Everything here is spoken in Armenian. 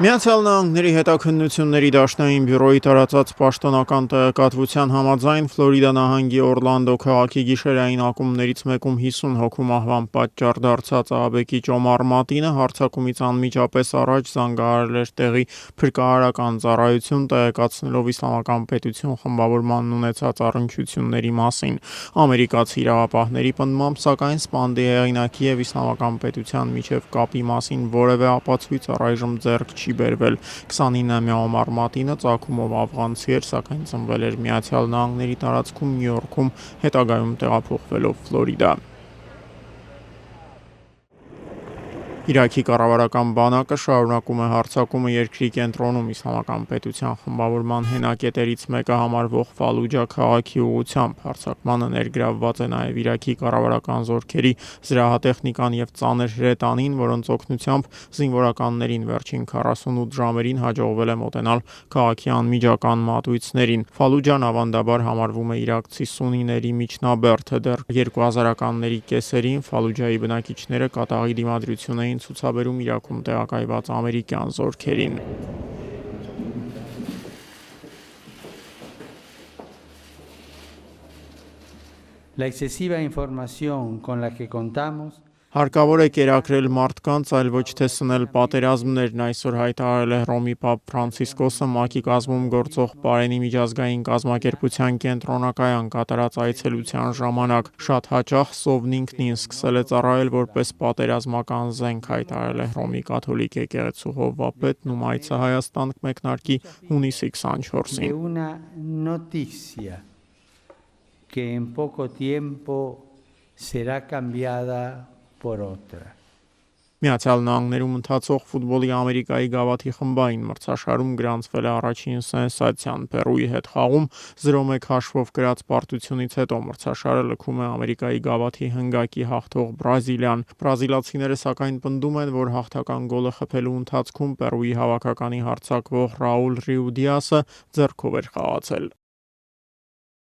Միացյալ Նահանգների հետաքննությունների դաշնային բյուրոյի տարածած պաշտոնական տեղեկատվության համաձայն Ֆլորիդա նահանգի Օրլանդո քաղաքի գիշերային ակումբներից մեկում 50 հոգու մահվան պատճառ դարձած ահաբեկիչ Օմար Մատինը հարձակումից անմիջապես առաջ զանգահարել էր տեղի փրկարարական ծառայություն, տեղեկացնելով Իսլամական պետություն խմբավորմանն ունեցած առնչությունների մասին։ Ամերիկացի իրավապահների պնդմամբ, սակայն սպանդի հեղինակի և Իսլամական պետության միջև կապի մասին որևէ ապացույց առայժմ ձեռք չի բերվել։ 29-ամյա Օմար Մատինը ծագումով աֆղանցի էր, սակայն ծնվել էր Միացյալ Նահանգների տարածքում Նյու Յորքում, հետագայում տեղափոխվելով Ֆլորիդա։ Իրաքի կառավարական բանակը շարունակում է հարձակումը երկրի կենտրոնում Իսլամական պետության խմբավորման հենակետերից մեկը համարվող Ֆալուջա քաղաքի ուղղությամբ։ Հարձակմանը ներգրավված է նաև Իրաքի կառավարական զորքերի զրահատեխնիկան և ծանր հրետանին, որոնց օգնությամբ զինվորականներին վերջին 48 ժամերին հաջողվել է մոտենալ քաղաքի անմիջական մատույցներին։ Ֆալուջան ավանդաբար համարվում է իրաքցի սուննիների միջնաբերդը։ Դեռ 2000-ականների կեսերին Ֆալուջայի բնակիչները կատաղի դիմադրություն էին ցուցաբերում Իրաքում տեղակայված ամերիկյան զորքերին։ La excesiva información con la que contamos Հարկավոր է կերակրել մարդկանց, այլ ոչ թե սնել պատերազմներն, այսօր հայտարարել է Հռոմի Պապ Ֆրանցիսկոսը ՄԱԿ-ի կազմում գործող Պարենի միջազգային կազմակերպության կենտրոնակայան կատարած այցելության ժամանակ։ Շատ հաճախ սովն ինքն ihn սկսել է ծառայել որպես պատերազմական զենք, հայտարարել է Հռոմի կաթոլիկ եկեղեցու հովվապետն, ում այցը Հայաստան կմեկնարկի հունիսի 24-ին։ una noticia que en poco tiempo será cambiada por otra. Միացյալ Նահանգներում ընթացող ֆուտբոլի Ամերիկայի գավաթի խմբային մրցաշարում գրանցվել է առաջին սենսացիան։ Պերուի հետ խաղում 0-1 հաշվով կրած պարտությունից հետո մրցաշարը լքում է Ամերիկայի գավաթի հնգակի հաղթող Բրազիլիան։ Բրազիլացիները սակայն պնդում են, որ հաղթական գոլը խփելու ընթացքում Պերուի հավաքականի հարձակվող Ռաուլ Ռիուդիասը ձեռքով էր խաղացել։